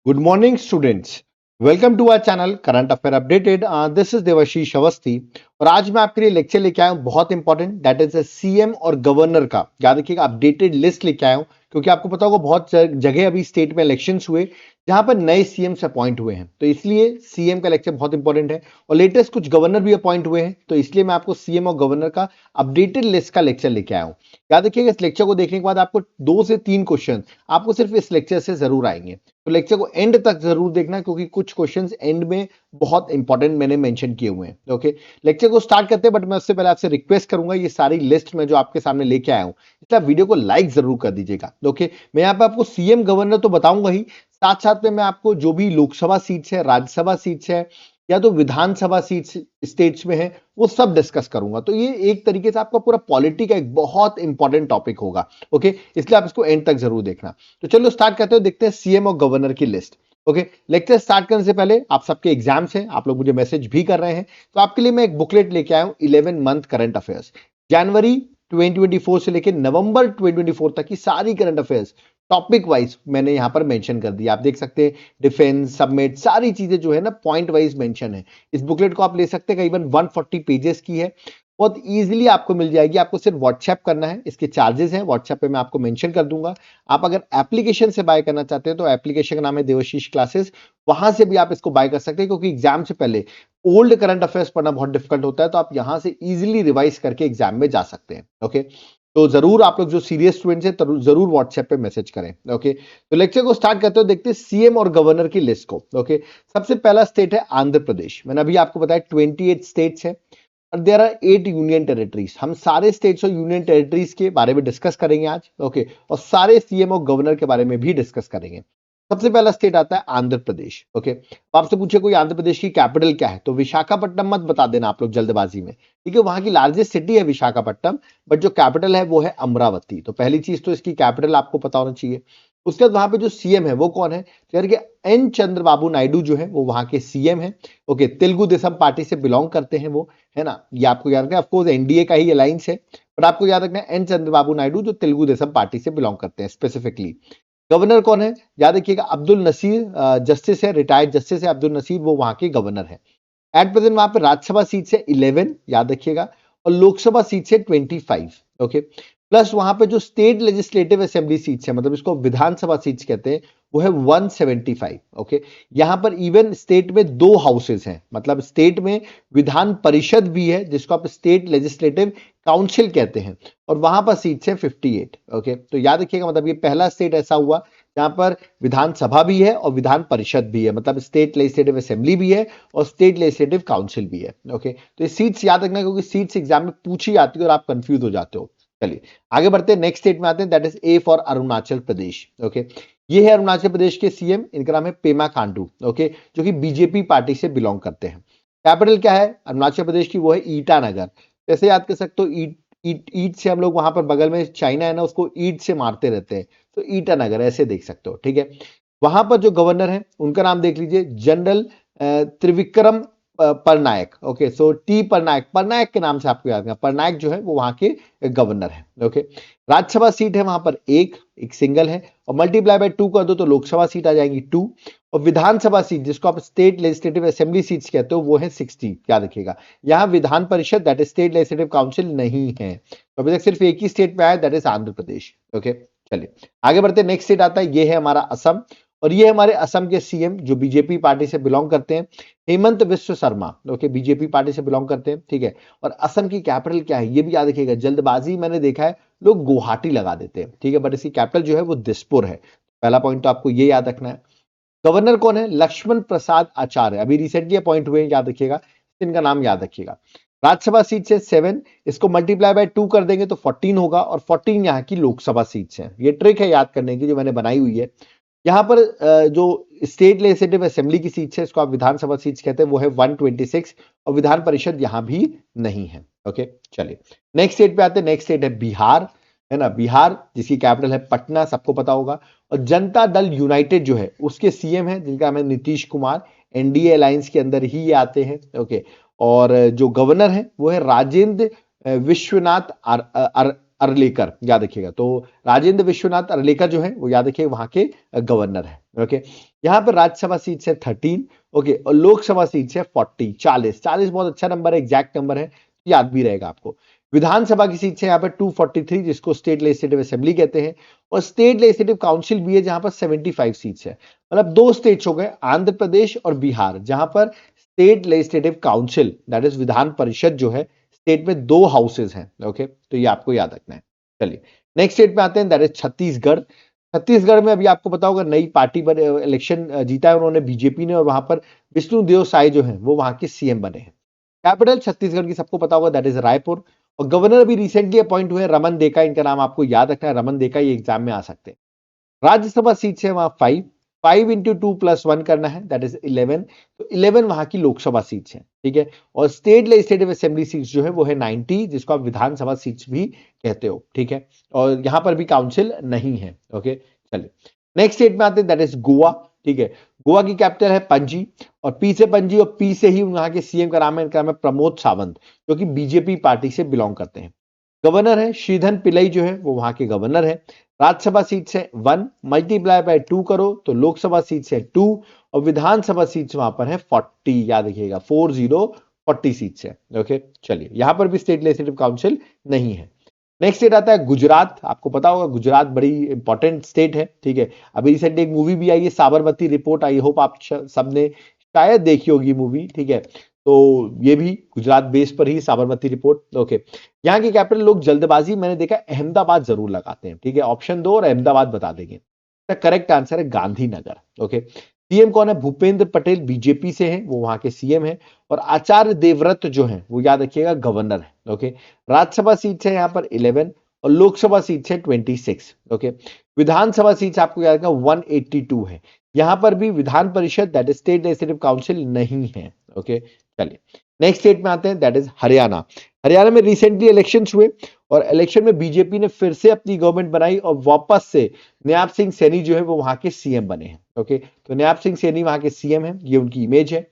Good morning, students. Welcome to our channel current affair updated. This is Devashish Awasthi और आज मैं आपके लिए लेक्चर लेके आया हूं बहुत इंपॉर्टेंट, दैट इज सीएम और गवर्नर का. याद रखिएगा, अपडेटेड लिस्ट लेके आया हूं क्योंकि आपको पता होगा बहुत जगह अभी स्टेट में इलेक्शंस हुए जहां पर नए सीएम अपॉइंट हुए हैं, तो इसलिए सीएम का लेक्चर बहुत इंपॉर्टेंट है. और लेटेस्ट कुछ गवर्नर भी अपॉइंट हुए हैं, तो इसलिए मैं आपको सीएम और गवर्नर का अपडेटेड लिस्ट का लेक्चर लेके आया हूं. याद रखिएगा, इस लेक्चर को देखने के बाद आपको 2 से 3 क्वेश्चन आपको सिर्फ इस लेक्चर से जरूर आएंगे, तो लेक्चर को एंड तक जरूर देखना क्योंकि कुछ क्वेश्चंस एंड में बहुत इंपॉर्टेंट मैंने मेंशन किए हुए हैं. ओके, लेक्चर को स्टार्ट करते हैं, बट मैं उससे पहले आपसे रिक्वेस्ट करूंगा, ये सारी लिस्ट में जो आपके सामने लेके आया हूं, इसलिए आप वीडियो को लाइक जरूर कर दीजिएगा. ओके, मैं यहाँ पे आपको सीएम गवर्नर तो बताऊंगा ही, साथ साथ में मैं आपको जो भी लोकसभा सीट्स है, राज्यसभा सीट्स है या तो विधानसभा सीट्स स्टेट्स में है, वो सब डिस्कस करूंगा. तो ये एक तरीके से आपका पूरा पॉलिटी का एक बहुत इंपॉर्टेंट टॉपिक होगा. ओके, इसलिए आप इसको एंड तक जरूर देखना. तो चलो स्टार्ट करते हो, देखते हैं सीएम और गवर्नर की लिस्ट. ओके, लेक्चर स्टार्ट करने से पहले आप सबके एग्जाम्स हैं, आप लोग मुझे मैसेज भी कर रहे हैं, तो आपके लिए मैं एक बुकलेट लेके आया हूं, 11 मंथ करंट अफेयर्स, जनवरी 2024 से लेकर नवंबर 2024 तक की सारी करंट अफेयर्स टॉपिक वाइज मैंने यहां पर मेंशन कर दिया. आप देख सकते हैं डिफेंस, सबमिट, सारी चीजें जो है ना पॉइंट वाइज मेंशन है. इस बुकलेट को आप ले सकते हैं, करीबन 140 पेजेस की है, बहुत इजीली आपको मिल जाएगी. आपको सिर्फ व्हाट्सएप करना है, इसके चार्जेस हैं व्हाट्सएप पे मैं आपको मेंशन कर दूंगा. आप अगर एप्लीकेशन से बाय करना चाहते हैं तो एप्लीकेशन का नाम है देवाशीष क्लासेस, वहां से भी आप इसको बाय कर सकते हैं क्योंकि एग्जाम से पहले ओल्ड करंट अफेयर्स पढ़ना बहुत डिफिकल्ट होता है, तो आप यहां से इजीली रिवाइज करके एग्जाम में जा सकते हैं. ओके, तो जरूर आप लोग जो सीरियस स्टूडेंट्स हैं जरूर व्हाट्सएप पे मैसेज करें. ओके, तो लेक्चर को स्टार्ट करते हो, देखते हैं सीएम और गवर्नर की लिस्ट को. ओके, सबसे पहला स्टेट है आंध्र प्रदेश. मैंने अभी आपको बताया 28 स्टेट्स है और देयर आर 8 यूनियन टेरिटरीज. हम सारे स्टेट्स और यूनियन टेरिटरीज के बारे में डिस्कस करेंगे आज. ओके, और सारे सीएम और गवर्नर के बारे में भी डिस्कस करेंगे. सबसे पहला स्टेट आता है आंध्र प्रदेश. ओके, तो आपसे पूछे कोई आंध्र प्रदेश की कैपिटल क्या है, तो विशाखापट्टनम मत बता देना आप लोग जल्दबाजी में, ठीक है. वहां की लार्जेस्ट सिटी है विशाखापट्टनम, बट जो कैपिटल है वो है अमरावती. तो पहली चीज तो इसकी कैपिटल आपको पता होना चाहिए. उसके बाद वहां पे जो सीएम है वो कौन है, यार कि एन चंद्रबाबू नायडू जो है वो वहां के सीएम है. ओके, तेलुगु देशम पार्टी से बिलोंग करते हैं वो, है ना. ये आपको याद रखना, ऑफकोर्स एनडीए का ही अलायंस है, बट आपको याद रखना एन चंद्रबाबू नायडू जो तेलुगु देशम पार्टी से बिलोंग करते हैं स्पेसिफिकली. गवर्नर कौन है, याद रखिएगा अब्दुल नसीर, जस्टिस है, रिटायर्ड जस्टिस है अब्दुल नसीर, वो वहां के गवर्नर है. एट प्रेजेंट वहां पर राज्यसभा सीट से 11, याद रखिएगा, और लोकसभा सीट से 25. ओके, प्लस वहां पे जो स्टेट लेजिस्लेटिव असेंबली सीट्स है, मतलब इसको विधानसभा सीट्स कहते हैं, वो है 175. ओके, यहां पर इवन स्टेट में 2 हाउसेस हैं, मतलब स्टेट में विधान परिषद भी है जिसको आप स्टेट लेजिस्लेटिव काउंसिल कहते हैं, और वहां पर सीट्स है 58. ओके, तो याद रखिएगा, मतलब ये पहला स्टेट ऐसा हुआ जहां पर विधानसभा भी है और विधान परिषद भी है, मतलब स्टेट लेजिस्लेटिव असेंबली भी है और स्टेट लेजिस्लेटिव काउंसिल भी है. ओके, तो ये सीट्स याद रखना क्योंकि सीट्स एग्जाम में पूछी जाती है और आप कंफ्यूज हो जाते हो. चलिए आगे बढ़ते हैं, नेक्स्ट स्टेट में आते हैं, that is A for Arunachal Pradesh. Okay, ये है अरुणाचल प्रदेश के सीएम, इनका नाम है पेमा खांडू. ओके, जो कि बीजेपी पार्टी से बिलोंग करते हैं. कैपिटल क्या है अरुणाचल प्रदेश की, वो है ईटानगर. जैसे याद कर सकते हो, ईट ईट ईट से हम लोग वहां पर बगल में चाइना है ना, उसको ईट से मारते रहते हैं, तो ईटानगर ऐसे देख सकते हो. ठीक है, वहां पर जो गवर्नर है उनका नाम देख लीजिए, general Trivikram Parnaik. Okay, so T Parnaik, Parnaik के नाम से आपको याद रखना, परनायक जो है वो वहां के गवर्नर है. ओके, राज्यसभा सीट है वहां पर एक सिंगल है, और मल्टीप्लाई बाय 2 कर दो तो लोकसभा सीट आ जाएंगी 2, और विधानसभा सीट जिसको आप स्टेट लेजिस्लेटिव असेंबली सीट्स कहते हो वो है 60. याद रखिएगा, यहां Vidhan Parishad that is state legislative council नहीं है, तो अभी तक सिर्फ एक ही स्टेट में आया, that is Andhra Pradesh. Okay, चलिए आगे बढ़ते हैं, नेक्स्ट स्टेट आता है, ये है हमारा असम, और ये हमारे असम के सीएम जो बीजेपी पार्टी से बिलोंग करते हैं, हेमंत विश्व शर्मा. ओके, बीजेपी पार्टी से बिलोंग करते हैं. ठीक है, और असम की कैपिटल क्या है ये भी याद रखिएगा, जल्दबाजी मैंने देखा है लोग गुवाहाटी लगा देते हैं, ठीक है, बट इसकी कैपिटल जो है वो दिसपुर है. पहला पॉइंट तो आपको ये याद रखना है. गवर्नर कौन है, लक्ष्मण प्रसाद आचार्य, अभी रिसेंटली अपॉइंट हुए हैं, याद रखिएगा, इनका नाम याद रखिएगा. राज्यसभा सीट से 7, इसको मल्टीप्लाई बाय 2 कर देंगे तो 14 होगा, और 14 यहाँ की लोकसभा सीट्स हैं. ये ट्रिक है याद करने की जो मैंने बनाई हुई है. यहां पर जो स्टेट लेजिस्लेटिव असेंबली की सीट्स है, इसको आप विधानसभा सीट्स कहते हैं, वो है 126, और विधान परिषद यहां भी नहीं है. ओके, चलिए नेक्स्ट स्टेट पे आते हैं, नेक्स्ट स्टेट है बिहार, है ना, बिहार जिसकी कैपिटल है पटना, सबको पता होगा. और जनता दल यूनाइटेड जो है उसके सीएम है जिनका नाम है नीतीश कुमार, एनडीए अलायंस के अंदर ही ये आते हैं. ओके, और जो गवर्नर है वो है राजेंद्र विश्वनाथ अर्लेकर, याद रखिएगा। तो राजेंद्र विश्वनाथ अर्लेकर जो है वो याद रखिए वहां के गवर्नर है। ओके, यहाँ पर राज्यसभा सीट है 13। ओके, और लोकसभा सीट है 40, 40 बहुत अच्छा नंबर है, एग्जैक्ट नंबर है, याद भी रहेगा आपको। विधानसभा की सीट है यहाँ पर 243, जिसको स्टेट लेजिस्लेटिव असेंबली कहते हैं, और स्टेट लेजिस्लेटिव काउंसिल भी है जहां पर 75 सीट्स है। मतलब दो स्टेट्स हो गए, आंध्र प्रदेश और बिहार, जहां पर state legislative council that is Vidhan Parishad जो है स्टेट में 2 हाउसेज हैं। ओके, तो ये आपको याद रखना है। चलिए नेक्स्ट स्टेट में आते हैं, दैट इज छत्तीसगढ़। छत्तीसगढ़ में अभी आपको पता होगा नई पार्टी पर इलेक्शन जीता है उन्होंने, बीजेपी ने, और वहां पर विष्णुदेव साय जो है वो वहां के सीएम बने हैं। कैपिटल छत्तीसगढ़ की सबको पता होगा, दैट इज रायपुर। और गवर्नर अभी रिसेंटली अपॉइंट हुए रमन देका, इनका नाम आपको याद रखना है, रमन देका, ये एग्जाम में आ सकते हैं। राज्यसभा सीट है वहां 5, 5 इंटू 2 + 1 करना है, दैट इज 11। तो 11 वहां की लोकसभा सीट्स है, ठीक है। और स्टेट लेजिस्लेटिव असेंबली सीट्स जो है वो है 90, जिसको आप विधानसभा सीट्स भी कहते हो, ठीक है। और यहां पर भी काउंसिल नहीं है। ओके, चलिए नेक्स्ट स्टेट में आते हैं, दैट इज गोवा, ठीक है। गोवा की कैपिटल है पणजी, और पी से पणजी, और पी से ही वहां के सीएम का नाम है, इनका नाम है प्रमोद सावंत, जो कि बीजेपी पार्टी से बिलोंग करते हैं। गवर्नर है श्रीधन पिल्लई जो है वो वहां के गवर्नर है। राज्यसभा सीट से 1 मल्टीप्लाई बाय 2 करो तो लोकसभा सीट से 2, और विधानसभा सीट्स वहां पर है 40, याद रखिएगा 40 सीट्स है। ओके, चलिए यहां पर भी स्टेट लेजिस्लेटिव काउंसिल नहीं है। नेक्स्ट स्टेट आता है गुजरात। आपको पता होगा गुजरात बड़ी इंपॉर्टेंट स्टेट है, ठीक है। अभी रिसेंटली एक मूवी भी आई है, साबरमती रिपोर्ट, आई होप आप सबने शायद देखी होगी मूवी, ठीक है। तो ये भी गुजरात बेस पर ही, साबरमती रिपोर्ट। ओके, यहाँ की कैपिटल लोग जल्दबाजी मैंने देखा अहमदाबाद जरूर लगाते हैं, ठीक है। ऑप्शन 2 और अहमदाबाद बता देंगे। करेक्ट आंसर है गांधीनगर। ओके, सीएम कौन है? भूपेंद्र पटेल बीजेपी से हैं, वो वहां के सीएम हैं। और आचार्य देवव्रत जो है वो याद रखिएगा गवर्नर है। ओके, राज्यसभा सीट है यहाँ पर 11, और लोकसभा सीट है 26। ओके, विधानसभा सीट आपको याद रखना 182 है। यहां पर भी Vidhan Parishad that is state legislative council नहीं है। ओके, चलिए नेक्स्ट स्टेट में आते हैं, दैट इज हरियाणा। हरियाणा में रिसेंटली इलेक्शंस हुए, और इलेक्शन में बीजेपी ने फिर से अपनी गवर्नमेंट बनाई, और वापस से नयाब सिंह सैनी जो है वो वहां के सीएम बने हैं। ओके, तो नयाब सिंह सैनी वहां के सीएम हैं, ये उनकी इमेज है।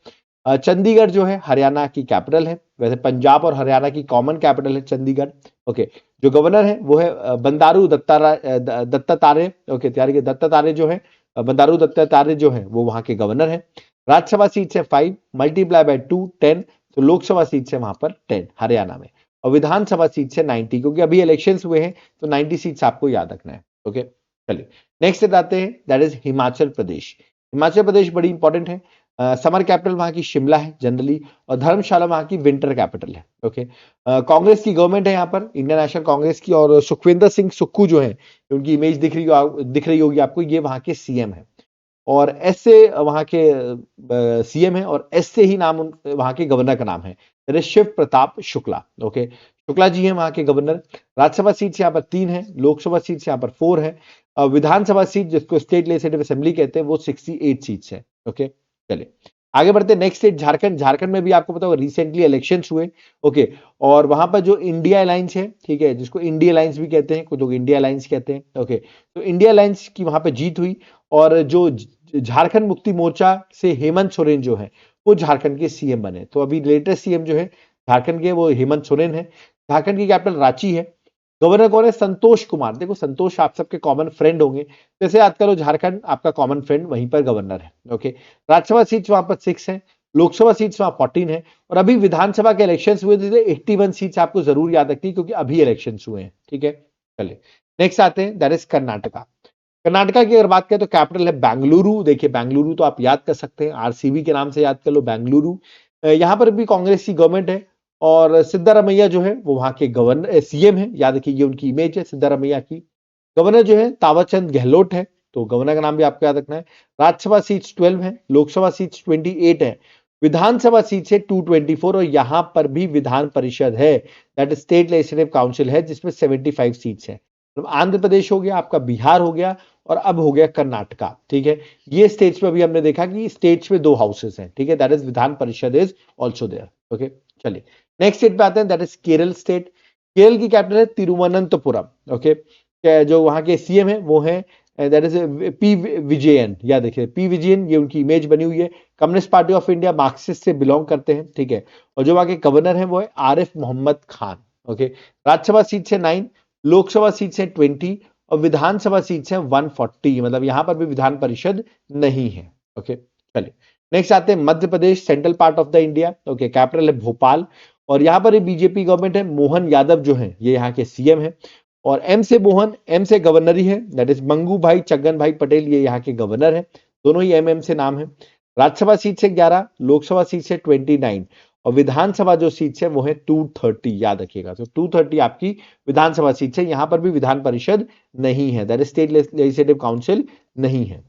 चंडीगढ़ जो है हरियाणा की कैपिटल है, वैसे पंजाब और हरियाणा की कॉमन कैपिटल है चंडीगढ़। ओके, जो गवर्नर है वो है बंडारू दत्तात्रेय। ओके, तैयारी के दत्तात्रेय जो है, बंडारू दत्तात्रेय जो है वो वहां के गवर्नर है। राज्यसभा सीट है 5 मल्टीप्लाई बाय 2 10, तो लोकसभा सीट है वहां पर 10 हरियाणा में। और विधानसभा सीट से 90, क्योंकि अभी इलेक्शंस हुए हैं तो 90 सीट्स आपको याद रखना है। ओके, चलिए नेक्स्ट आते हैं, दैट इज हिमाचल प्रदेश। हिमाचल प्रदेश बड़ी इंपॉर्टेंट है। समर कैपिटल वहां की शिमला है जनरली, और धर्मशाला वहां की विंटर कैपिटल है। ओके, कांग्रेस की गवर्नमेंट है यहाँ पर, इंडियन नेशनल कांग्रेस की, और सुखविंदर सिंह सुक्खू जो है, उनकी इमेज दिख रही होगी आपको, ये वहां के सीएम है। और एस से वहां के सीएम है, और एस से ही नाम वहां के गवर्नर का नाम है, शिव प्रताप शुक्ला। ओके, शुक्ला जी हैं वहां के गवर्नर। राज्यसभा सीट यहाँ पर 3 है, लोकसभा सीट यहाँ पर 4 है, विधानसभा सीट जिसको स्टेट लेजिस्लेटिव असेंबली कहते हैं वो 68 सीट्स है। ओके, चलिए आगे बढ़ते हैं। Next state Jharkhand. झारखंड में भी आपको पता होगा रिसेंटली इलेक्शंस हुए। ओके, और वहां पर जो इंडिया अलायंस है, ठीक है, जिसको इंडिया अलायंस भी कहते हैं, कुछ लोग इंडिया अलायंस कहते हैं। ओके, तो इंडिया अलायंस की वहां पर जीत हुई, और जो झारखंड मुक्ति मोर्चा से हेमंत सोरेन जो है वो झारखंड के सीएम बने। तो अभी लेटेस्ट सीएम जो है झारखंड के वो हेमंत सोरेन है। झारखंड की कैपिटल रांची है। गवर्नर कौन है? संतोष कुमार। देखो संतोष आप सबके कॉमन फ्रेंड होंगे, जैसे याद करो झारखंड आपका कॉमन फ्रेंड, वहीं पर गवर्नर है। ओके, राज्यसभा सीट्स वहां पर 6 है, लोकसभा सीट्स वहां 14 है, और अभी विधानसभा के इलेक्शंस हुए थे, 81 सीट्स आपको जरूर याद रखनी, क्योंकि अभी इलेक्शंस हुए हैं। ठीक है, चलिए नेक्स्ट आते हैं, दैट इज कर्नाटका। कर्नाटका की अगर बात करें तो कैपिटल है बेंगलुरु। देखिए बेंगलुरु तो आप याद कर सकते हैं, आरसीबी के नाम से याद कर लो बेंगलुरु। यहां पर भी कांग्रेस की गवर्नमेंट है, और सिद्धारमैया जो है वो वहां के गवर्नर सीएम है, याद रखिए ये उनकी इमेज है सिद्धारमैया की। गवर्नर जो है तावरचंद गहलोत है, तो गवर्नर का नाम भी आपको याद रखना है। राज्यसभा सीट्स 12 है, लोकसभा सीट्स 28 है, विधानसभा सीट है 224, और यहां पर भी विधान परिषद है, दैट स्टेट लेजिस्लेटिव काउंसिल है, जिसमें 75 सीट्स है। आंध्र प्रदेश हो गया आपका, बिहार हो गया, और अब हो गया कर्नाटका। ठीक है, ये स्टेट्स में अभी हमने देखा कि स्टेट्स में 2 हाउसेस हैं। ठीक है, that is Vidhan Parishad is also there. Okay, चलिए नेक्स्ट स्टेट पे आते हैं, that is Kerala state. Kerala की कैपिटल है तिरुवनंतपुरम। ओके, जो वहां के सीएम है वो है दैट इज पी विजयन। याद देखिए पी विजयन, ये उनकी इमेज बनी हुई है। Communist party of India Marxist से बिलोंग करते हैं। ठीक है, और जो वहां के गवर्नर है वो है आरिफ मोहम्मद खान। ओके, राज्यसभा सीट है 9, लोकसभा सीट्स हैं 20 और विधानसभा सीट्स हैं 140, मतलब यहां पर भी विधान परिषद नहीं है। ओके, चलिए नेक्स्ट आते हैं Madhya Pradesh, central part of the India. Okay, capital है भोपाल और यहाँ पर बीजेपी गवर्नमेंट है। मोहन यादव जो है ये यहाँ के सीएम है और एम से मोहन, एम से गवर्नर ही है, दैट इज मंगू भाई छगन भाई पटेल, ये यहाँ के गवर्नर है। दोनों ही एम से नाम है। राज्यसभा सीट से 11, लोकसभा सीट से 29 और विधानसभा जो सीट है वो है 230, याद रखिएगा। तो 230 आपकी विधानसभा सीट है। यहां पर भी विधान परिषद नहीं है, that is state legislative council नहीं है।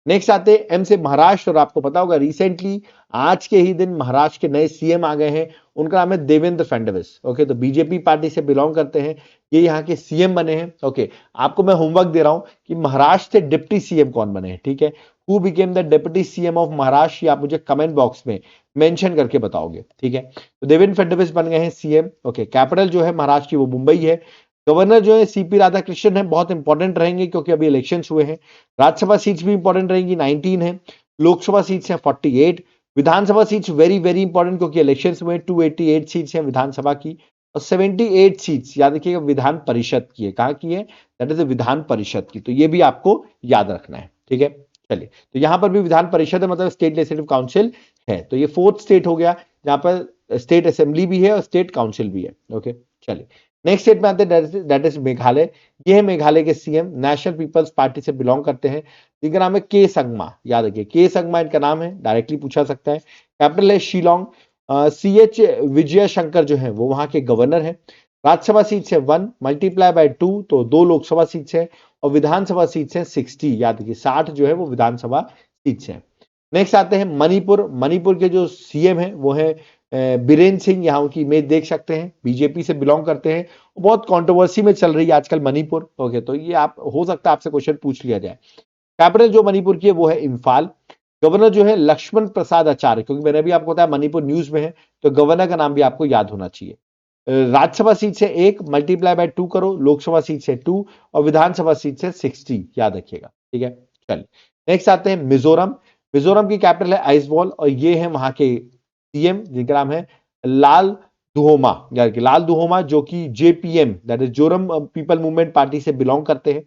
नेक्स्ट आते हैं एम से महाराष्ट्र और आपको पता होगा रिसेंटली आज के ही दिन महाराष्ट्र के नए सीएम आ गए हैं, उनका नाम है देवेंद्र फडणवीस। ओके, तो बीजेपी पार्टी से बिलोंग करते हैं, ये यहाँ के सीएम बने हैं। ओके, आपको मैं होमवर्क दे रहा हूं कि महाराष्ट्र से डिप्टी सीएम कौन बने हैं, ठीक है। Who became the deputy CM of Maharashtra, आप मुझे कमेंट बॉक्स में मेंशन करके बताओगे, ठीक है। तो देवेंद्र फडणवीस बन गए हैं सीएम। ओके, कैपिटल जो है महाराष्ट्र की वो मुंबई है। गवर्नर जो है सीपी राधाकृष्णन है, बहुत इंपॉर्टेंट रहेंगे क्योंकि अभी इलेक्शंस हुए हैं। राज्यसभा सीट्स भी इंपॉर्टेंट रहेंगी, 19 है। लोकसभा सीट्स हैं 48। विधानसभा सीट्स वेरी वेरी इंपॉर्टेंट क्योंकि इलेक्शंस हुए। 288 सीट्स हैं विधानसभा की और 78 सीट्स याद रखिएगा विधान परिषद की है। कहां की है? दैट इज विधान परिषद की। तो ये भी आपको याद रखना है, ठीक है। चलिए, तो यहां पर भी विधान परिषद है, मतलब स्टेट लेजिस्लेटिव काउंसिल है। तो ये 4th स्टेट हो गया जहां पर स्टेट असेंबली भी है और स्टेट काउंसिल भी है। ओके, चलिए नेक्स्ट स्टेट में आते हैं, दैट इज मेघालय। ये है मेघालय के सीएम, नेशनल पीपल्स पार्टी से बिलोंग करते हैं, जिनका नाम है के संगमा। याद रखिए के संगमा इनका नाम है, डायरेक्टली पूछा सकता है। कैपिटल है शिलोंग। CH विजय शंकर जो है वो वहां के गवर्नर है। राज्यसभा सीट है 1 मल्टीप्लाई बाय 2 तो 2 लोकसभा सीट है और विधानसभा सीट है 60, याद रखिए 60 जो है वो विधानसभा सीट है। नेक्स्ट आते हैं मणिपुर। मणिपुर के जो सीएम है वो है बीरेन सिंह, यहाँ की इमेज देख सकते हैं, बीजेपी से बिलोंग करते हैं। बहुत कंट्रोवर्सी में चल रही है आजकल मणिपुर। ओके, तो ये आप हो सकता है आपसे क्वेश्चन पूछ लिया जाए। कैपिटल जो मणिपुर की है वो है इम्फाल। गवर्नर जो है लक्ष्मण प्रसाद आचार्य, क्योंकि मैंने भी आपको बताया मणिपुर न्यूज में है तो गवर्नर का नाम भी आपको याद होना चाहिए। राज्यसभा सीट से 1 मल्टीप्लाई बाय 2 करो, लोकसभा सीट से 2 और विधानसभा सीट से 60, याद रखिएगा, ठीक है। चलिए नेक्स्ट आते हैं मिजोरम। मिजोरम की कैपिटल है आइजवॉल और ये है वहां के सीएम, जिनका नाम है लाल दुहोमा, यानी कि लाल दुहोमा, जो कि JPM that is Zoram people movement party से बिलोंग करते हैं।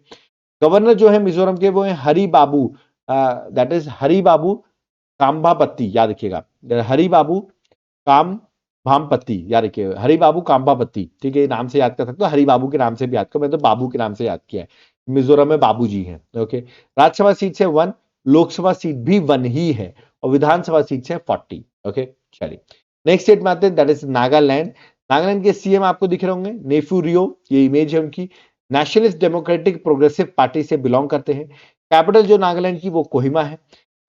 गवर्नर जो है मिजोरम के वो है हरि बाबू, दैट इज हरि बाबू काम्भापत्ती, याद रखिएगा, हरि बाबू काम भामपत्ती, याद रखिए हरि बाबू काम्भापत्ती, ठीक है। नाम से याद कर सकते हो, हरि बाबू के नाम से भी याद करो, मैं तो बाबू के नाम से याद किया है। मिजोरम में बाबू जी हैं। ओके, राज्यसभा सीट है 1, लोकसभा सीट भी 1 ही है और विधानसभा सीट है 40। ओके, चलिए नेक्स्ट स्टेट में आते हैं, दैट इज नागालैंड। नागालैंड के सीएम आपको दिख रहे होंगे, नेफू रियो, ये इमेज है उनकी। नेशनलिस्ट डेमोक्रेटिक प्रोग्रेसिव पार्टी से बिलोंग करते हैं। कैपिटल जो नागालैंड की वो कोहिमा है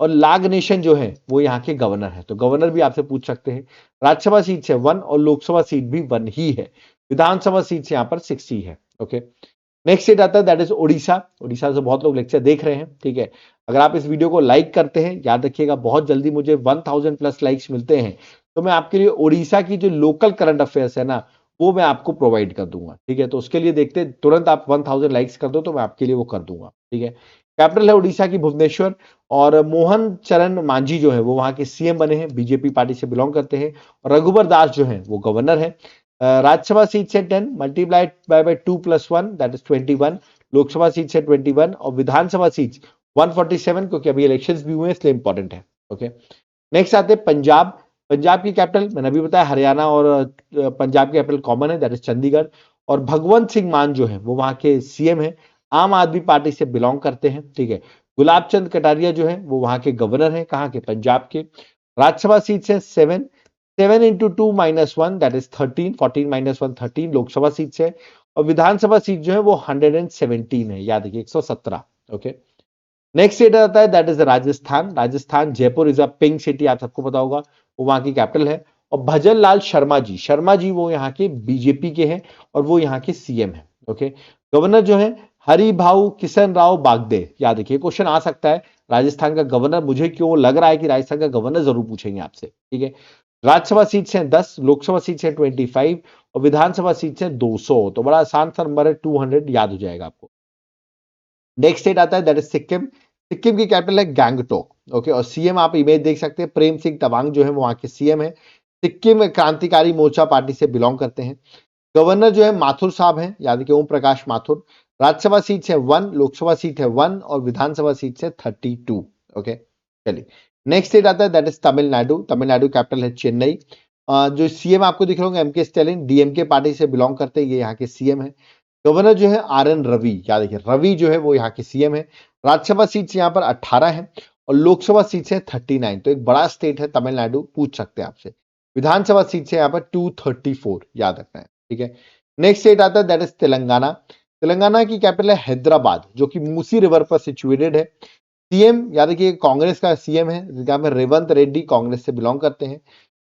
और लाग नेशन जो है वो यहाँ के गवर्नर है। तो गवर्नर भी आपसे पूछ सकते हैं। राज्यसभा सीट है 1 और लोकसभा सीट भी 1 ही है। विधानसभा सीट यहाँ पर 60 है। ओके, नेक्स्ट स्टेट आता है, दैट इज ओडिशा। ओडिशा से बहुत लोग लेक्चर देख रहे हैं, ठीक है। अगर आप इस वीडियो को लाइक करते हैं, याद रखिएगा बहुत जल्दी मुझे 1000 प्लस लाइक्स मिलते हैं तो मैं आपके लिए ओडिशा की जो लोकल करंट अफेयर्स है ना वो मैं आपको प्रोवाइड कर दूंगा, ठीक है। तो उसके लिए देखते तुरंत आप 1000 लाइक्स कर दो तो मैं आपके लिए वो कर दूंगा, ठीक है। कैपिटल है उड़ीसा की भुवनेश्वर और मोहन चरण मांझी जो है वो वहां के सीएम बने हैं, बीजेपी पार्टी से बिलोंग करते हैं। और रघुबर दास जो है वो गवर्नर है। राज्यसभा सीट से 10 multiplied by 2 + 1 that is 21। Lok Sabha seat से 21 और विधानसभा सीट 147, क्योंकि अभी इलेक्शंस भी हुए हैं इसलिए इंपॉर्टेंट है। ओके, नेक्स्ट आते हैं पंजाब। पंजाब की कैपिटल मैंने अभी बताया, हरियाणा और पंजाब की कैपिटल कॉमन है, दैट इज चंडीगढ़। और भगवंत सिंह मान जो है वो वहां के सीएम है, आम आदमी पार्टी से बिलोंग करते हैं, ठीक है। गुलाब चंद कटारिया जो है वो वहां के गवर्नर है, कहां के? पंजाब के। राज्यसभा सीट है 7 × 2 - 1 दैट इज 13, 14 - 1 13 लोकसभा सीट है। और विधानसभा सीट जो है वो 117 है, याद रखिए 117। ओके, नेक्स्ट स्टेट आता है, that is Rajasthan. Rajasthan Jaipur is a pink city, आप सबको पता होगा, वो वहां की कैपिटल है। और भजन लाल शर्मा जी, शर्मा जी वो यहाँ के बीजेपी के हैं और वो यहाँ के सीएम है। ओके, गवर्नर जो है हरिभाऊ किशन राव बागदे, याद रखिए क्वेश्चन आ सकता है राजस्थान का गवर्नर, मुझे क्यों लग रहा है कि राजस्थान का गवर्नर जरूर पूछेंगे आपसे, ठीक है। राज्यसभा सीट है 10, लोकसभा सीट है 25 और विधानसभा सीट है 200। तो बड़ा आसान सा नंबर है, 200 याद हो जाएगा आपको। नेक्स्ट स्टेट आता है, दैट इज सिक्किम। सिक्किम की कैपिटल है गैंगटोक। ओके, और सीएम आप इमेज देख सकते हैं, प्रेम सिंह तवांग जो है वो वहां के सीएम है। सिक्किम क्रांतिकारी मोर्चा पार्टी से बिलोंग करते हैं। गवर्नर जो है माथुर साहब हैं, याद रखिए ओम प्रकाश माथुर। राज्यसभा सीट है 1, लोकसभा सीट है 1 और विधानसभा सीट है 32। ओके, चलिए नेक्स्ट स्टेट आता है that is Tamil Nadu. Tamil Nadu capital है चेन्नई। जो सीएम आपको दिख रहे होंगे एमके स्टालिन, डीएमके पार्टी से बिलोंग करते हैं, ये यहाँ के सीएम है। गवर्नर जो है आर एन रवि, याद रखिए रवि जो है वो यहाँ के सीएम है। राज्यसभा सीट यहाँ पर 18 है और लोकसभा सीट है 39। तो एक बड़ा स्टेट है तमिलनाडु, पूछ सकते हैं आपसे। विधानसभा सीट है यहाँ पर 234, याद रखना है, ठीक है। नेक्स्ट स्टेट आता है दैट इज तेलंगाना। तेलंगाना की कैपिटल है हैदराबाद, जो कि मूसी रिवर पर सिचुएटेड है। सीएम याद रखिए कांग्रेस का सीएम है, जिसका नाम है रेवंत रेड्डी, कांग्रेस से बिलोंग करते हैं।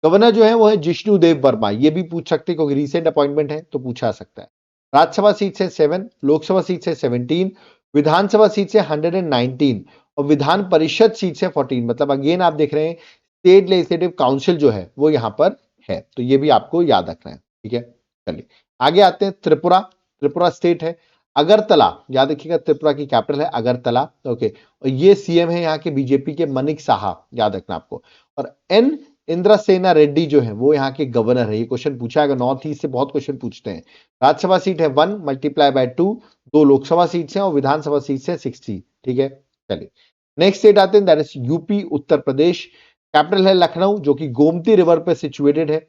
गवर्नर जो है वो है जिष्णु देव वर्मा, ये भी पूछ सकते हैं क्योंकि रिसेंट अपॉइंटमेंट है तो पूछा सकता है। राज्यसभा सीट से 7, लोकसभा सीट से 17, विधानसभा सीट से 119 और विधान परिषद सीट से 14। मतलब अगेन आप देख रहे हैं स्टेट लेजिस्लेटिव काउंसिल जो है वो यहाँ पर है, तो ये भी आपको याद रखना है, ठीक है। चलिए आगे आते हैं त्रिपुरा। त्रिपुरा स्टेट है अगरतला, याद रखिएगा त्रिपुरा की कैपिटल है अगरतला। ओके, और ये सीएम है यहाँ के बीजेपी के मनिक साहा, याद रखना आपको। और एन इंद्रसेना रेड्डी जो है वो यहाँ के गवर्नर है। ये क्वेश्चन पूछा है, नॉर्थ ईस्ट से बहुत क्वेश्चन पूछते हैं। राज्यसभा सीट है 1 मल्टीप्लाई बाय 2, 2 लोकसभा सीट है और विधानसभा सीट है 60, ठीक है। चलिए नेक्स्ट स्टेट आते हैं that is UP Uttar Pradesh. Capital है लखनऊ, जो कि गोमती रिवर पे सिचुएटेड है।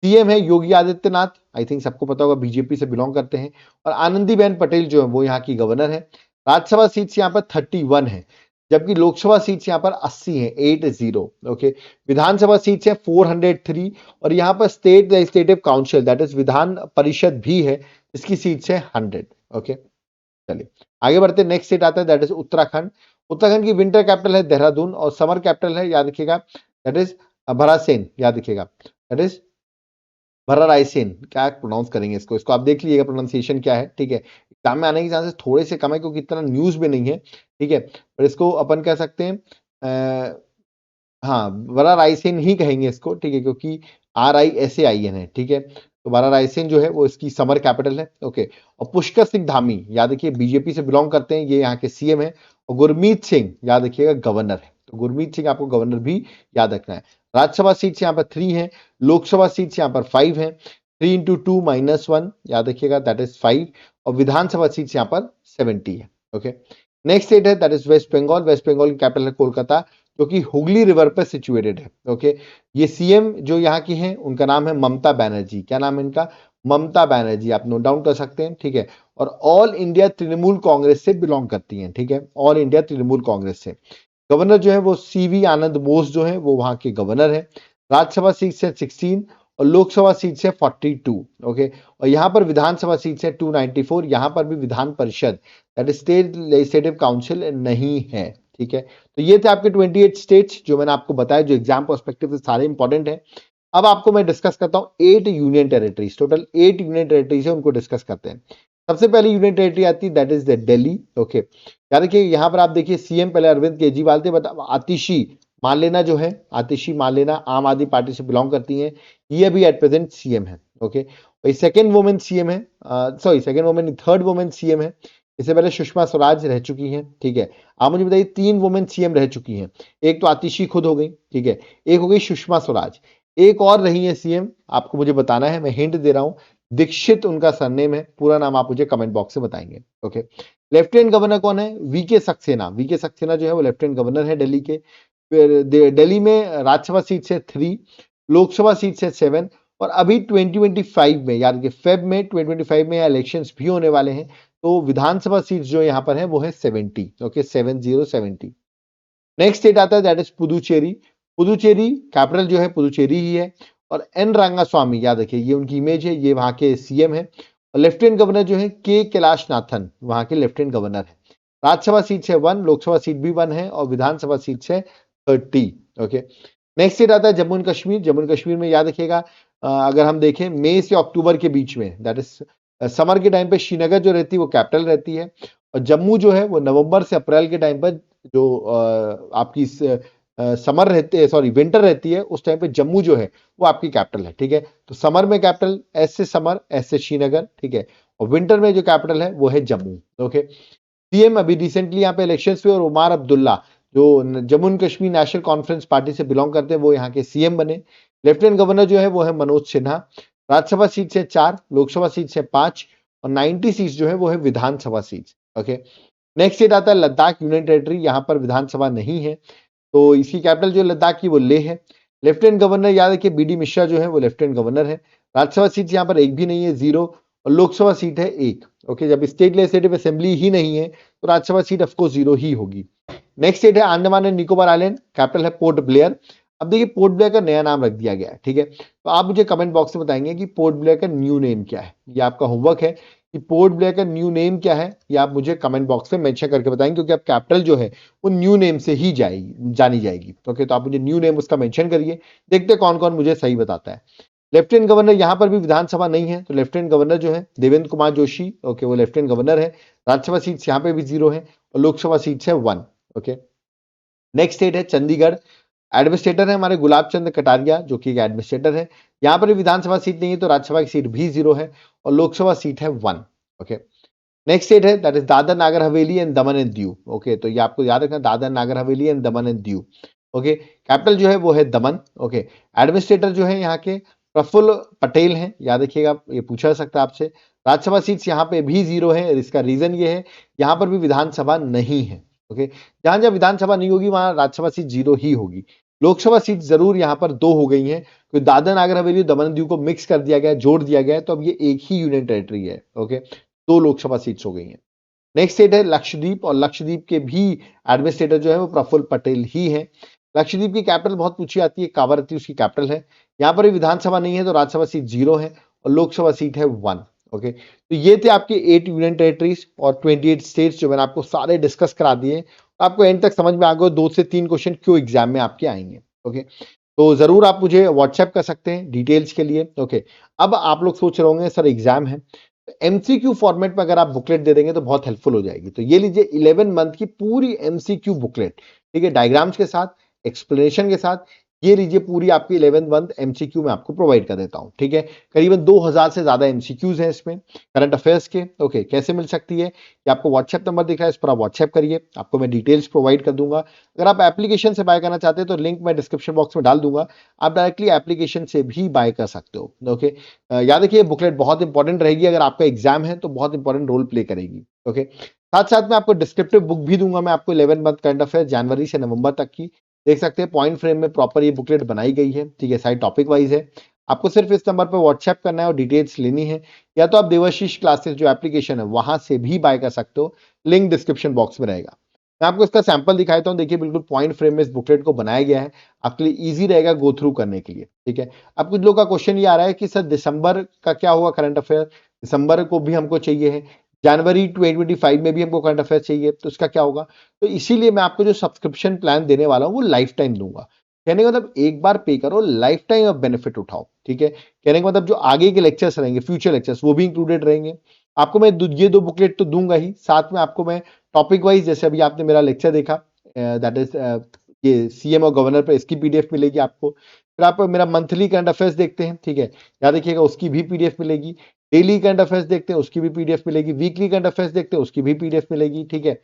सीएम है योगी आदित्यनाथ, आई थिंक सबको पता होगा बीजेपी से बिलोंग करते हैं। और आनंदीबेन पटेल जो है वो यहाँ की गवर्नर है। राज्यसभा सीट्स यहाँ पर 31 है, जबकि लोकसभा सीट्स यहाँ पर 80 है, 80। ओके, विधानसभा सीट्स है 403 और यहाँ पर state legislative council that is Vidhan Parishad भी है, इसकी सीट्स है 100। ओके, चलिए आगे बढ़ते हैं। नेक्स्ट स्टेट आता है दैट इज उत्तराखंड। उत्तराखंड की विंटर कैपिटल है देहरादून और समर कैपिटल है, याद रखिएगा दैट इज भरासेन, याद रखिएगा दैट इज भर्रा रायसेन। क्या प्रोनाउंस करेंगे इसको, इसको आप देख लीजिएगा प्रोनाउंसिएशन क्या है, ठीक है। एग्जाम में आने के चांसेस थोड़े से कम है क्योंकि इतना न्यूज में नहीं है, ठीक है। पर इसको अपन कह सकते हैं हाँ भर्रा रायसेन ही कहेंगे इसको, ठीक है, क्योंकि RISAIN है, ठीक है। तो भर्रा रायसेन जो है वो इसकी समर कैपिटल है। ओके, और पुष्कर सिंह धामी, याद रखिए बीजेपी से बिलोंग करते हैं, ये यहाँ के सीएम है। और गुरमीत सिंह, याद रखिएगा गवर्नर है, तो गुरमीत सिंह आपको गवर्नर भी याद रखना है। राज्यसभा सीट्स यहाँ पर 3 है, लोकसभा सीट्स यहाँ पर 5 है। 3 इंटू 2 -1, याद रखिएगा दैट इज 5 और विधानसभा सीट्स यहाँ पर 70 है। ओके, नेक्स्ट स्टेट है that is west Bengal. West Bengal की कैपिटल है कोलकाता, जो कि हुगली रिवर पर सिचुएटेड है। ओके, ये सीएम जो यहाँ की हैं उनका नाम है ममता बनर्जी। क्या नाम है इनका? ममता बनर्जी, आप नोट डाउन कर सकते हैं, ठीक है। और ऑल इंडिया तृणमूल कांग्रेस से बिलोंग करती हैं, ठीक है, ऑल इंडिया तृणमूल कांग्रेस से। गवर्नर जो है वो CV आनंद बोस जो है वो वहां के गवर्नर है। राज्यसभा सीट से 16 और लोकसभा सीट से 42। ओके, और यहाँ पर विधानसभा सीट से 294। यहाँ पर भी Vidhan Parishad that is state legislative council नहीं है, ठीक है। तो ये थे आपके 28 स्टेट्स जो मैंने आपको बताया, जो एग्जाम पर्सपेक्टिव से सारे इंपॉर्टेंट है। अब आपको मैं डिस्कस करता हूँ 8 union territories, total 8 union territories है, उनको डिस्कस करते हैं। सबसे पहली यूनियन टेरिटरी आती है that is the Delhi. Okay, याद रखिए यहाँ पर आप देखिए सीएम पहले अरविंद केजरीवाल थे, बट आतिशी मालेना जो है, आतिशी मालेना आम आदमी पार्टी से बिलोंग करती हैं, ये अभी एट प्रेजेंट सीएम है। ओके, और सेकेंड वुमेन सीएम है, sorry second women, third women CM है। इससे पहले सुषमा स्वराज रह चुकी हैं, ठीक है। आप मुझे बताइए 3 वुमेन सीएम रह चुकी हैं, एक तो आतिशी खुद हो गई, ठीक है, एक हो गई सुषमा स्वराज, एक और रही है सीएम, आपको मुझे बताना है, मैं हिंट दे रहा हूं, दीक्षित उनका सरनेम है, पूरा नाम आप मुझे कमेंट बॉक्स से बताएंगे। ओके, लेफ्टिनेंट गवर्नर कौन है? VK सक्सेना। VK सक्सेना जो है वो लेफ्टिनेंट गवर्नर है दिल्ली के। फिर दिल्ली में राज्यसभा सीट से 3, लोकसभा सीट से 7 और अभी 2025 में, यानी कि फेब में 2025 में इलेक्शंस भी होने वाले हैं, तो विधानसभा सीट जो यहाँ पर है वो है 70। ओके, 70। नेक्स्ट स्टेट आता है that is Puducherry. Puducherry capital जो है पुदुचेरी ही है। और एन रंगास्वामी, याद रखिए ये उनकी इमेज है, ये वहां के सीएम है। और लेफ्टिनेंट गवर्नर जो है के कैलाश नाथन, वहां के लेफ्टिनेंट गवर्नर है। राज्यसभा सीट है 1, लोकसभा सीट भी 1 है और विधानसभा सीट है 30। ओके, नेक्स्ट स्टेट आता है जम्मू एंड कश्मीर। जम्मू एंड कश्मीर में याद रखिएगा अगर हम देखें मई से अक्टूबर के बीच में, दैट इज समर के टाइम पे श्रीनगर जो रहती है वो कैपिटल रहती है, और जम्मू जो है वो नवंबर से अप्रैल के टाइम पर जो आपकी समर रहते हैं, सॉरी विंटर रहती है, उस टाइम पे जम्मू जो है वो आपकी कैपिटल है, ठीक है। तो समर में कैपिटल एस से समर, एस से श्रीनगर, ठीक है, और विंटर में जो कैपिटल है वो है जम्मू। ओके, सीएम अभी रिसेंटली यहाँ पे इलेक्शंस हुए और उमार अब्दुल्ला जो Jammu and Kashmir national conference party से बिलोंग करते हैं वो यहाँ के सीएम बने। लेफ्टिनेंट गवर्नर जो है वो है मनोज सिन्हा। राज्यसभा सीट्स है 4, लोकसभा सीट्स है 5 और 90 सीट्स जो है वो है विधानसभा सीट्स। ओके, नेक्स्ट स्टेट आता है लद्दाख यूनियन टेरिटरी। यहाँ पर विधानसभा नहीं है, तो इसकी कैपिटल जो लद्दाख की वो लेह है। लेफ्टिनेंट गवर्नर याद रखिए बीडी मिश्रा जो है वो लेफ्टिनेंट गवर्नर है। राज्यसभा सीट यहाँ पर एक भी नहीं है, 0 और लोकसभा सीट है 1। ओके, जब स्टेट लेजिस्लेटिव असेंबली ही नहीं है तो राज्यसभा सीट ऑफकोर्स 0 ही होगी। नेक्स्ट स्टेट है Andaman and Nicobar island, capital है पोर्ट ब्लेयर। अब देखिए पोर्ट ब्लेयर का नया नाम रख दिया गया है, ठीक है। तो आप मुझे कमेंट बॉक्स में बताएंगे कि पोर्ट ब्लेयर का न्यू नेम क्या है। ये आपका होमवर्क है कि पोर्ट ब्लेयर का न्यू नेम क्या है, ये आप मुझे कमेंट बॉक्स में मेंशन करके बताएंगे, क्योंकि अब कैपिटल जो है वो न्यू नेम से ही जानी जाएगी। ओके, तो आप मुझे न्यू नेम उसका मेंशन करिए, देखते हैं कौन कौन मुझे सही बताता है। लेफ्टिनेंट गवर्नर यहाँ पर भी विधानसभा नहीं है, तो लेफ्टिनेंट गवर्नर जो है देवेंद्र कुमार जोशी, ओके, वो लेफ्टिनेंट गवर्नर है। राज्यसभा सीट्स यहाँ पे भी 0 है और लोकसभा सीट्स है 1। ओके, नेक्स्ट स्टेट है चंडीगढ़। एडमिनिस्ट्रेटर है हमारे गुलाब चंद कटारिया, जो कि एक एडमिनिस्ट्रेटर है। यहाँ पर विधानसभा सीट नहीं है, तो राज्यसभा की सीट भी 0 है और लोकसभा सीट है 1। ओके, नेक्स्ट स्टेट है that is Dadar Nagar Haveli and Daman and Diu. Okay, तो ये आपको याद रखना, Dadar Nagar Haveli and Daman and Diu. Okay, capital जो है वो है दमन। ओके, एडमिनिस्ट्रेटर जो है यहाँ के प्रफुल्ल पटेल हैं, याद रखिएगा, ये पूछा जा सकता है आपसे। राज्यसभा सीट्स यहाँ पे भी 0 है, इसका रीजन ये है यहाँ पर भी विधानसभा नहीं है। ओके, जहां जहां विधानसभा नहीं होगी वहां राज्यसभा सीट 0 ही होगी। लोकसभा सीट जरूर यहाँ पर 2 हो गई हैं, क्योंकि दादर नागर हवेली दमन दीव को मिक्स कर दिया गया, जोड़ दिया गया है, तो अब ये एक ही यूनियन टेरिटरी है। ओके, 2 लोकसभा सीट्स हो गई हैं। नेक्स्ट स्टेट है लक्षद्वीप, और लक्षद्वीप के भी एडमिनिस्ट्रेटर जो है वो प्रफुल्ल पटेल ही है। लक्षद्वीप की कैपिटल बहुत पूछी आती है, कावरत्ती उसकी कैपिटल है। यहाँ पर भी विधानसभा नहीं है, तो राज्यसभा सीट 0 है और लोकसभा सीट है 1। ओके, तो ये थे आपके 8 यूनियन टेरिटरीज और 28 स्टेट्स जो मैंने आपको सारे डिस्कस करा दिए। आपको एंड तक समझ में आ गया 2 से 3 क्वेश्चन क्यों एग्जाम में आपके आएंगे। ओके, तो जरूर आप मुझे व्हाट्सएप कर सकते हैं डिटेल्स के लिए। ओके, अब आप लोग सोच रहे होंगे सर एग्जाम है, एमसीक्यू फॉर्मेट में अगर आप बुकलेट दे देंगे तो बहुत हेल्पफुल हो जाएगी। तो ये लीजिए 11 मंथ की पूरी एमसीक्यू बुकलेट, ठीक है, डायग्राम्स के साथ, एक्सप्लेनेशन के साथ। ये लीजिए पूरी आपकी 11 मंथ एमसीक्यू में आपको प्रोवाइड कर देता हूं, ठीक है। करीबन 2000 से ज्यादा एमसीक्यूज हैं इसमें करंट अफेयर्स के। ओके, कैसे मिल सकती है, ये आपको व्हाट्सएप नंबर दिख रहा है, इस पर आप व्हाट्सएप करिए, आपको मैं डिटेल्स प्रोवाइड कर दूंगा। अगर आप एप्लीकेशन से बाय करना चाहते हैं तो लिंक मैं डिस्क्रिप्शन बॉक्स में डाल दूंगा, आप डायरेक्टली एप्लीकेशन से भी बाय कर सकते हो। ओके, याद रखिए बुकलेट बहुत इंपॉर्टेंट रहेगी, अगर आपका एग्जाम है तो बहुत इंपॉर्टेंट रोल प्ले करेगी। ओके, साथ साथ में आपको डिस्क्रिप्टिव बुक भी दूंगा मैं आपको 11 मंथ करंट अफेयर जनवरी से नवंबर तक की। देख सकते हैं पॉइंट फ्रेम में प्रॉपर ये बुकलेट बनाई गई है, ठीक है, साइड टॉपिक वाइज है। आपको सिर्फ इस नंबर पर व्हाट्सएप करना है और डिटेल्स लेनी है, या तो आप देवाशीष क्लासेस जो एप्लीकेशन है वहां से भी बाय कर सकते हो, लिंक डिस्क्रिप्शन बॉक्स में रहेगा। मैं आपको इसका सैंपल दिखाता हूँ, देखिए बिल्कुल पॉइंट फ्रेम में इस बुकलेट को बनाया गया है, आपके लिए इजी रहेगा गो थ्रू करने के लिए, ठीक है। अब कुछ लोगों का क्वेश्चन ये आ रहा है कि सर दिसंबर का क्या हुआ करंट अफेयर, दिसंबर को भी हमको चाहिए है, जनवरी 2025 में भी हमको करंट अफेयर चाहिए, तो इसका क्या होगा। तो इसीलिए मैं आपको जो सब्सक्रिप्शन प्लान देने वाला हूँ वो लाइफ टाइम दूंगा। कहने का मतलब एक बार पे करो, लाइफ टाइम ऑफ बेनिफिट उठाओ, ठीक है। कहने का मतलब जो आगे के लेक्चर्स रहेंगे, फ्यूचर लेक्चर्स, वो भी इंक्लूडेड रहेंगे। आपको मैं ये 2 बुकलेट तो दूंगा ही, साथ में आपको मैं टॉपिक वाइज, जैसे अभी आपने मेरा लेक्चर देखा, दैट इज ये सीएम और गवर्नर पे, इसकी पीडीएफ मिलेगी आपको। फिर आप मेरा मंथली करंट अफेयर्स देखते हैं, ठीक है, याद रखिएगा उसकी भी पीडीएफ मिलेगी। डेली करंट अफेयर्स देखते हैं उसकी भी पीडीएफ मिलेगी। वीकली करंट अफेयर्स देखते हैं उसकी भी पीडीएफ मिलेगी, ठीक है।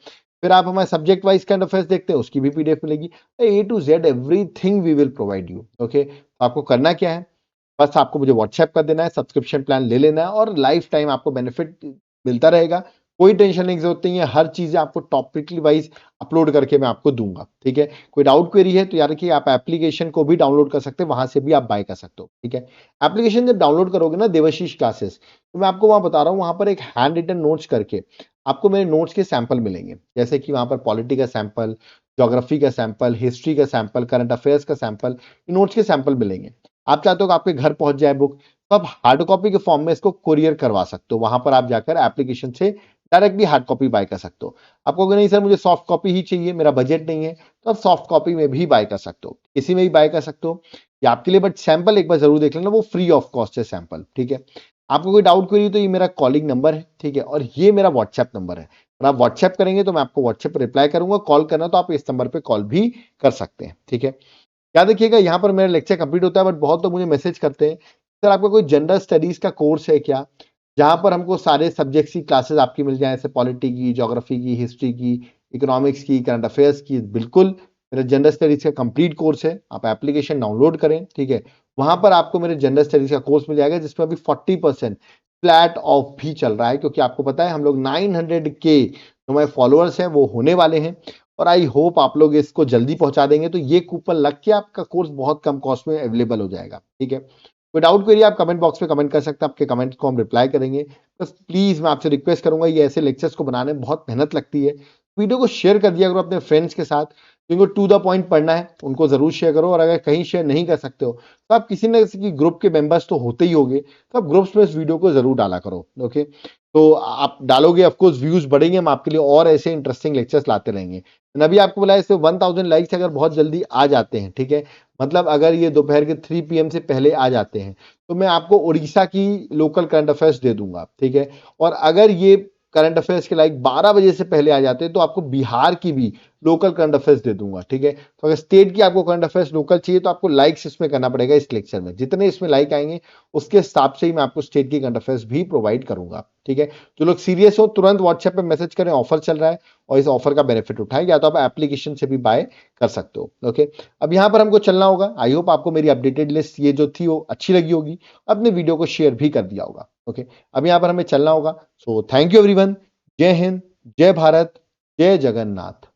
फिर आप हमारे सब्जेक्ट वाइज करंट अफेयर्स देखते हैं उसकी भी पीडीएफ मिलेगी। A to Z everything we will provide you. Okay, आपको करना क्या है, बस आपको मुझे व्हाट्सएप कर देना है, सब्सक्रिप्शन प्लान ले लेना है और लाइफ टाइम आपको बेनिफिट मिलता रहेगा। कोई टेंशन की जरूरत नहीं है, हर चीजें आपको टॉपिकली वाइज अपलोड करके मैं आपको दूंगा, ठीक है। कोई डाउट क्वेरी है तो यार कि आप एप्लीकेशन को भी डाउनलोड कर सकते हैं, वहां से भी आप बाय कर सकते हो, ठीक है। एप्लीकेशन जब डाउनलोड करोगे ना देवाशीष क्लासेस, तो मैं आपको वहां बता रहा हूँ, वहां पर एक हैंड रिटन नोट्स करके आपको मेरे नोट्स के सैंपल मिलेंगे, जैसे कि वहां पर पॉलिटी का सैंपल, ज्योग्राफी का सैंपल, हिस्ट्री का सैंपल, करंट अफेयर्स का सैंपल, नोट्स के सैंपल मिलेंगे। आप चाहते हो कि आपके घर पहुंच जाए बुक, तो आप हार्ड कॉपी के फॉर्म में इसको कोरियर करवा सकते हो, वहां पर आप जाकर एप्लीकेशन से डायरेक्टली हार्ड कॉपी बाय कर सकते हो। आपको अगर नहीं सर मुझे सॉफ्ट कॉपी ही चाहिए, मेरा बजट नहीं है, तो आप सॉफ्ट कॉपी में भी बाय कर सकते हो, इसी में भी बाय कर सकते हो, ये आपके लिए। बट सैंपल एक बार जरूर देख लेना, वो फ्री ऑफ कॉस्ट है सैंपल, ठीक है। आपको कोई डाउट क्वेरी तो ये मेरा कॉलिंग नंबर है, ठीक है, और ये मेरा व्हाट्सएप नंबर है। और आप व्हाट्सएप करेंगे तो मैं आपको व्हाट्सएप पर रिप्लाई करूंगा, कॉल करना तो आप इस नंबर पर कॉल भी कर सकते हैं, ठीक है। याद रखिएगा यहाँ पर मेरा लेक्चर कंप्लीट होता है, बट बहुत लोग मुझे मैसेज करते हैं सर आपका कोई जनरल स्टडीज का कोर्स है क्या, जहां पर हमको सारे सब्जेक्ट्स की क्लासेस आपकी मिल जाए, जैसे पॉलिटी की, ज्योग्राफी की, हिस्ट्री की, इकोनॉमिक्स की, करंट अफेयर्स की। बिल्कुल, मेरा जनरल स्टडीज का कंप्लीट कोर्स है, आप एप्लीकेशन डाउनलोड करें, ठीक है। वहां पर आपको मेरे जनरल स्टडीज का कोर्स मिल जाएगा जिसमें अभी 40% फ्लैट ऑफ भी चल रहा है, क्योंकि आपको पता है हम लोग 900 के जो हमारे फॉलोअर्स हैं वो होने वाले हैं, और आई होप आप लोग इसको जल्दी पहुंचा देंगे, तो ये कूपन लग के आपका कोर्स बहुत कम कॉस्ट में अवेलेबल हो जाएगा, ठीक है। कोई डाउट करिए आप कमेंट बॉक्स में कमेंट कर सकते हैं, आपके कमेंट्स को हम रिप्लाई करेंगे। बस प्लीज मैं आपसे रिक्वेस्ट करूंगा, ये ऐसे लेक्चर्स को बनाने में बहुत मेहनत लगती है, वीडियो को शेयर कर दिया करो अपने फ्रेंड्स के साथ, जिनको टू द पॉइंट पढ़ना है उनको जरूर शेयर करो, और अगर कहीं शेयर नहीं कर सकते हो तो आप किसी न किसी ग्रुप के मेंबर्स तो होते ही होंगे, तो आप ग्रुप्स में इस वीडियो को जरूर डाला करो, ओके। तो आप डालोगे ऑफकोर्स व्यूज बढ़ेंगे, हम आपके लिए और ऐसे इंटरेस्टिंग लेक्चर्स लाते रहेंगे। मैंने अभी आपको बोला इससे 1000 लाइक्स अगर बहुत जल्दी आ जाते हैं, ठीक है, मतलब अगर ये दोपहर के 3 PM से पहले आ जाते हैं तो मैं आपको उड़ीसा की लोकल करंट अफेयर्स दे दूंगा, ठीक है। और अगर ये करंट अफेयर्स के लाइक 12 बजे से पहले आ जाते हैं तो आपको बिहार की भी लोकल करंट अफेयर्स दे दूंगा, ठीक है। तो अगर स्टेट की आपको करंट अफेयर्स लोकल चाहिए तो आपको लाइक्स इसमें करना पड़ेगा, इस लेक्चर में जितने इसमें लाइक आएंगे उसके हिसाब से ही मैं आपको स्टेट की करंट अफेयर्स भी प्रोवाइड करूंगा, ठीक है। जो लोग सीरियस हो तुरंत व्हाट्सएप पे मैसेज करें, ऑफर चल रहा है, और इस ऑफर का बेनिफिट उठाएं, या तो आप एप्लीकेशन से भी बाय कर सकते हो, ओके। अब यहाँ पर हमको चलना होगा, आई होप आपको मेरी अपडेटेड लिस्ट ये जो थी वो अच्छी लगी होगी, अपने वीडियो को शेयर भी कर दिया होगा, ओके। अब यहाँ पर हमें चलना होगा, सो थैंक यू एवरीवन। जय हिंद, जय भारत, जय जगन्नाथ।